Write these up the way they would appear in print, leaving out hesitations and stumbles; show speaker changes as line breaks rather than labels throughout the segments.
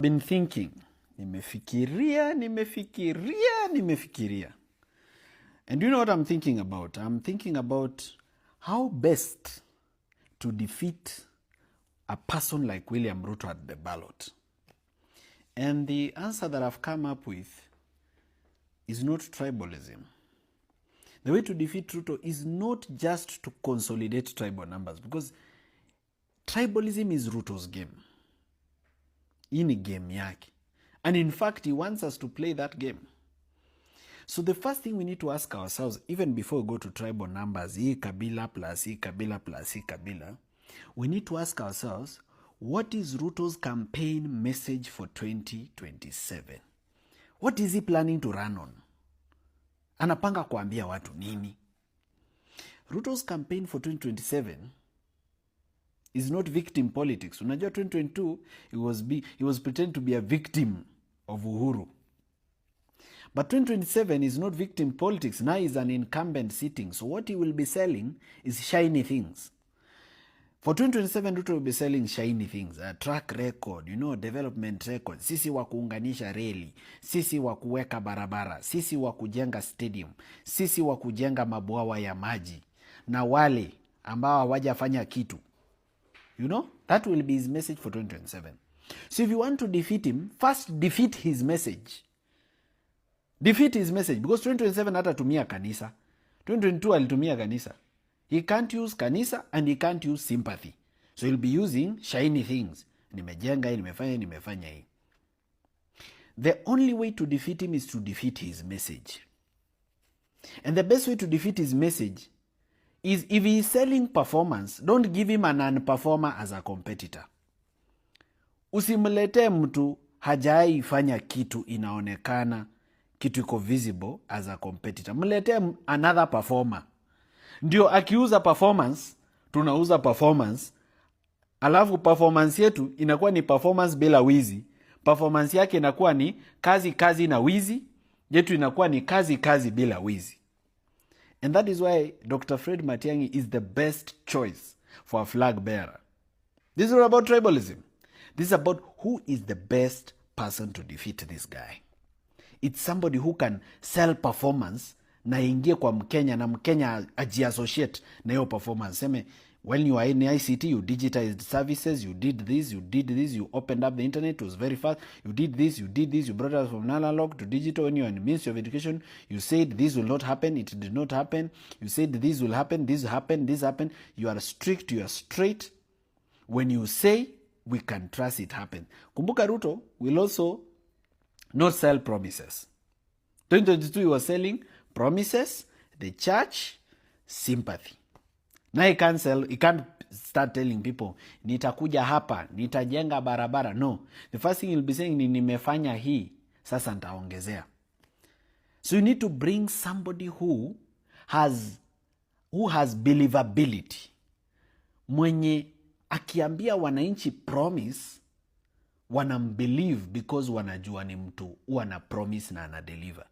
Been thinking. Nimefikiria. And you know what I'm thinking about? I'm thinking about how best to defeat a person like William Ruto at the ballot. And the answer that I've come up with is not tribalism. The way to defeat Ruto is not just to consolidate tribal numbers, because tribalism is Ruto's game. Hii ni game yake. And in fact, he wants us to play that game. So the first thing we need to ask ourselves, even before we go to tribal numbers, hii kabila plus hii kabila plus hii kabila, we need to ask ourselves, what is Ruto's campaign message for 2027? What is he planning to run on? Anapanga kuambia watu nini? Ruto's campaign for 2027 is not victim politics. Unajua 2022, he was pretending to be a victim of Uhuru. But 2027 is not victim politics. Now he's an incumbent sitting. So what he will be selling is shiny things. For 2027, Ruto will be selling shiny things. A track record, development record. Sisi wa kuunganisha reli. Sisi wa kuweka barabara. Sisi wa kujenga stadium. Sisi wa kujenga mabwawa ya maji. Na wale ambao hawajafanya kitu. That will be his message for 2027. So if you want to defeat him, first defeat his message. Defeat his message. Because 2027 hatatumia kanisa. 2022 alitumia kanisa. He can't use kanisa and he can't use sympathy. So he'll be using shiny things. Nimejenga hii, nimefanya hii. The only way to defeat him is to defeat his message. And the best way to defeat his message is, if he is selling performance, don't give him a non-performer as a competitor. Usimlete mtu hajai fanya kitu inaonekana, kitu iko visible as a competitor. Mlete another performer. Ndio akiuza performance, tunauza performance. Alafu performance yetu inakuwa ni performance bila wizi. Performance yake inakuwa ni kazi na wizi. Yetu inakuwa ni kazi bila wizi. And that is why Dr. Fred Matiang'i is the best choice for a flag bearer. This is not about tribalism. This is about who is the best person to defeat this guy. It's somebody who can sell performance na ingie kwa Mkenya, na Mkenya aji-associate na hiyo performance. Seme, when you are in ICT, you digitized services, you did this, you opened up the internet, it was very fast, you did this, you brought us from analog to digital. When you are in the Ministry of Education, you said this will not happen, it did not happen. You said this will happen, this happened. You are strict, you are straight. When you say, we can trust it happen. Kumbuka Ruto will also not sell promises. 2022 he was selling promises, the church, sympathy. Now he can't start telling people, nitakuja hapa, nitajenga barabara. No. The first thing he'll be saying, nimefanya hii, sasa nitaongezea. So you need to bring somebody who has believability. Mwenye akiambia wananchi promise, wanambelieve because wanajua ni mtu wana promise na ana deliver.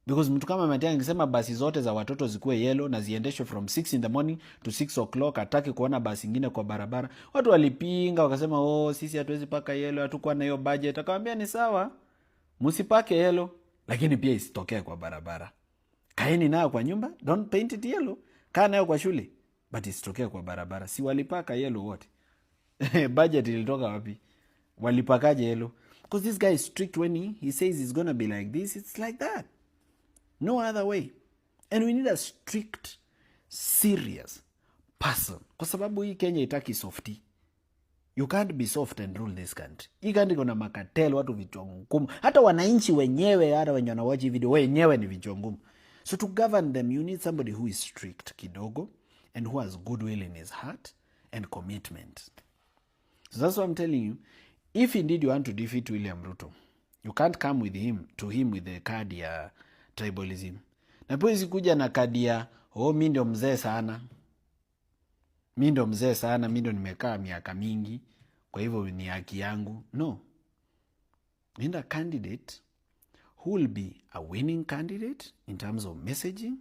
Because mtu kama Matiang'i angesema basi zote za watoto zikuwe yellow na ziendeshwe from 6 in the morning to 6 o'clock, hataki kuona basi ingine kwa barabara. Watu walipinga, wakasema sisi hatuwezi paka yellow, hatukuwa na hiyo budget. Akamwambia ni sawa, msipake yellow, lakini pia isitokee kwa barabara. Kaeni nayo kwa nyumba, don't paint it yellow. Kaa nayo kwa shule, but isitokee kwa barabara. Si walipaka yellow wote. Budget ilitoka wapi? Walipakaje yellow? Because this guy is strict. When he says it's gonna be like this, it's like that. No other way. And we need a strict, serious person. Kwa sababu hii Kenya itaki softy. You can't be soft and rule this country. Hii country kuna makatel, watu vichwa ngumu. Hata wananchi wenyewe, hata wenye wanawachi video, wenyewe ni vichwa ngumu. So to govern them, you need somebody who is strict kidogo and who has goodwill in his heart and commitment. So that's what I'm telling you. If indeed you want to defeat William Ruto, you can't come to him with the card ya tribalism. Na pia kuja na kadi ya mimi ndio mzee sana. Mimi ndio nimekaa miaka mingi, kwa hivyo ni haki yangu. No. Need a candidate who will be a winning candidate in terms of messaging,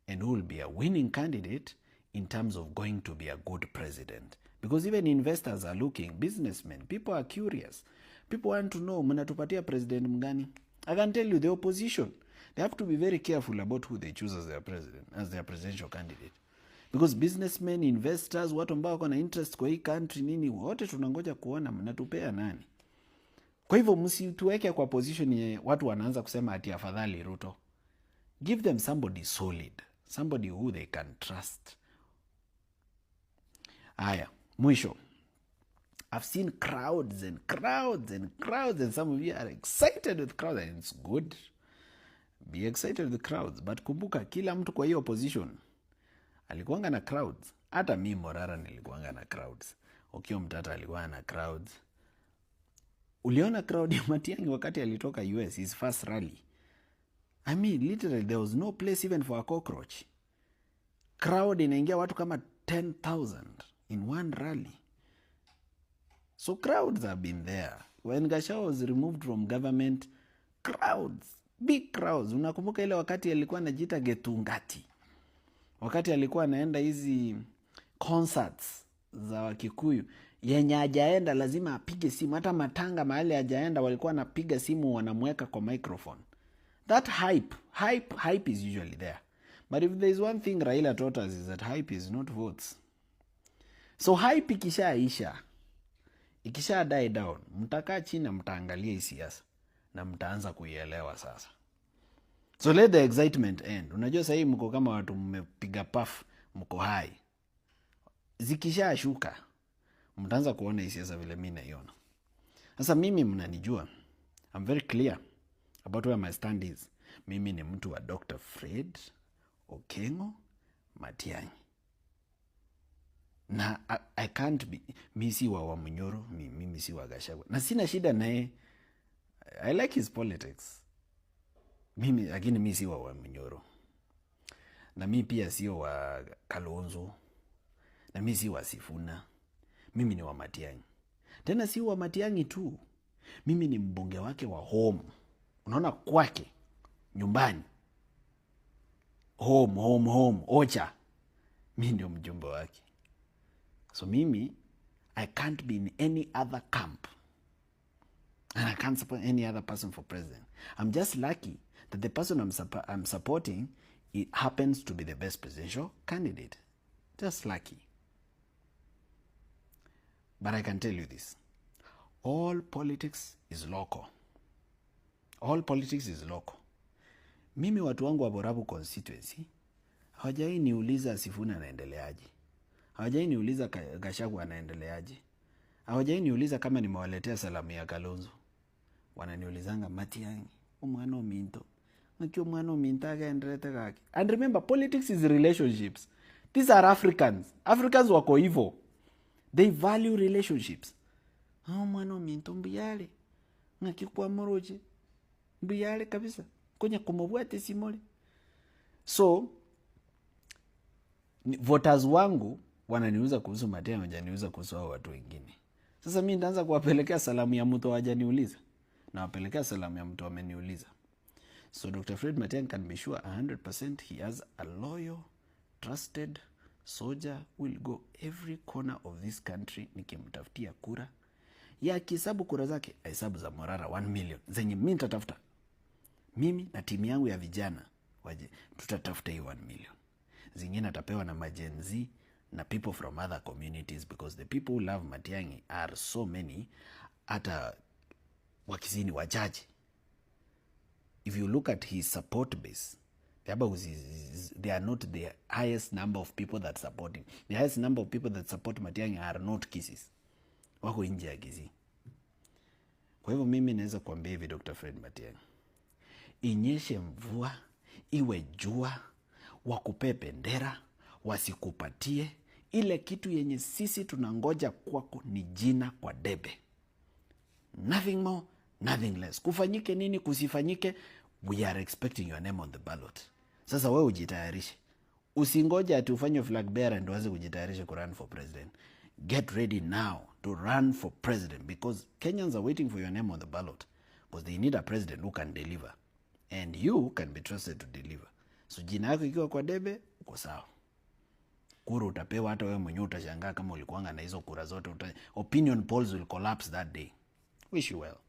and who will be a winning candidate in terms of going to be a good president. Because even investors are looking, businessmen, people are curious. People want to know, mnatupatia president mgani? I can tell you, the opposition, they have to be very careful about who they choose as their president, as their presidential candidate. Because businessmen, investors, watu ambao wako na interest kwa hii country nini, wote tunangoja kuona mnatupea nani. Kwa hivyo msituweke kwa position ye watu wanaanza kusema ati afadhali Ruto. Give them somebody solid, somebody who they can trust. Aya, mwisho. I've seen crowds and crowds and crowds, and some of you are excited with crowds, and it's good. Be excited with crowds. But kumbuka, kila mtu kwa hiyo opposition alikuanga na crowds. Hata mimi Morara nilikuanga na crowds. Okiya Mtata alikuwa na crowds. Uliona crowd ya Matiang'i wakati alitoka US, his first rally. I mean, literally, there was no place even for a cockroach. Crowd inaingia watu kama 10,000 in one rally. So crowds have been there. When Gachagua was removed from government, crowds, big crowds. Unakumbuka ile wakati alikuwa anajiita Getungati. Wakati alikuwa anaenda hizi concerts za Wakikuyu, yenye hajaenda lazima apige simu. Hata matanga mahali hajaenda walikuwa anapiga simu, wanamweka kwa microphone. That hype is usually there. But if there is one thing Raila taught us is that hype is not votes. So hype ikishaisha, ikisha die down, mtakaa chini mtaangalia hii siasa na mtaanza kuielewa sasa. So let the excitement end. Unajua sasa hii mko kama watu mmepiga puff, mko high. Zikisha shuka, mtaanza kuona hii siasa vile mimi naiona. Sasa mimi mnanijua. I'm very clear about where my stand is. Mimi ni mtu wa Dr. Fred Okengo Matiang'i. Na I can't be, mimi si wa Wamunyoro, mimi si wa Gachagua. Na sina shida naye. I like his politics. Lakini mimi si wa Wamunyoro. Na mimi pia sio wa Kalonzo. Na mimi si wa Sifuna. Mimi ni wa Matiang'i. Tena si wa Matiang'i tu. Mimi ni mbunge wake wa home. Unaona kwake, nyumbani. Home, Ocha. Mimi ndio mjumbe wake. So mimi, I can't be in any other camp. And I can't support any other person for president. I'm just lucky that the person I'm supporting, it happens to be the best presidential candidate. Just lucky. But I can tell you this. All politics is local. All politics is local. Mimi watu wangu wa Borabu constituency, hawajai niuliza Sifuna anaendeleaje. Hawajai niuliza Gachagua anaendeleaje. Hawajai niuliza kama nimewaletea salamu ya Kalonzo. Wananiulizanga Matiang'i, umwana ominto. Nakyo umwana ominto akaendelete kake. And remember, politics is relationships. These are Africans. Africans wako hivyo. They value relationships. Umwana ominto mbiyale. Nakyo kwa moroje. Mbiyale kabisa. Kwenye kumobwate simole. So, voters wangu wananiuliza kuhusu Matiang'i, hawajaniuliza kuhusu hao watu wengine. Sasa mimi nitaanza kuwapelekea salamu ya mtu hawajaniuliza, na wapelekea salamu ya mtu ameniuliza. So Dr. Fred Matiang'i can be sure 100% he has a loyal, trusted soldier who will go every corner of this country nikimtafutia kura. Ya kihesabu kura zake, hesabu za Morara 1 million. Zenye mimi nitatafuta. Mimi na timu yangu ya vijana waje tutatafuta hii 1 million. Zingine atapewa na majenzi na people from other communities, because the people who love Matiang'i are so many, hata wakizini wachache. If you look at his support base, they are not the highest number of people that support him. The highest number of people that support Matiang'i are not Kisii. Wako nje ya Kisii. Kwa hivyo mimi naweza kuambia hivi Dr. Fred Matiang'i, inyeshe mvua, iwe jua, wakupe bendera, wasikupatie, ile kitu yenye sisi tunangoja kwako ni jina kwa debe. Nothing more, nothing less. Kufanyike nini, kusifanyike, we are expecting your name on the ballot. Sasa wewe ujitayarishe. Usingoja ati ufanye flag bearer ndio uanze kujitayarisha ku run for president. Get ready now to run for president, because Kenyans are waiting for your name on the ballot, because they need a president who can deliver. And you can be trusted to deliver. So jina yako ikiwa kwa debe, uko sawa. Kura utapewa, hata wewe mwenyewe utashangaa kama ulikuanga na hizo kura zote. Opinion polls will collapse that day. Wish you well.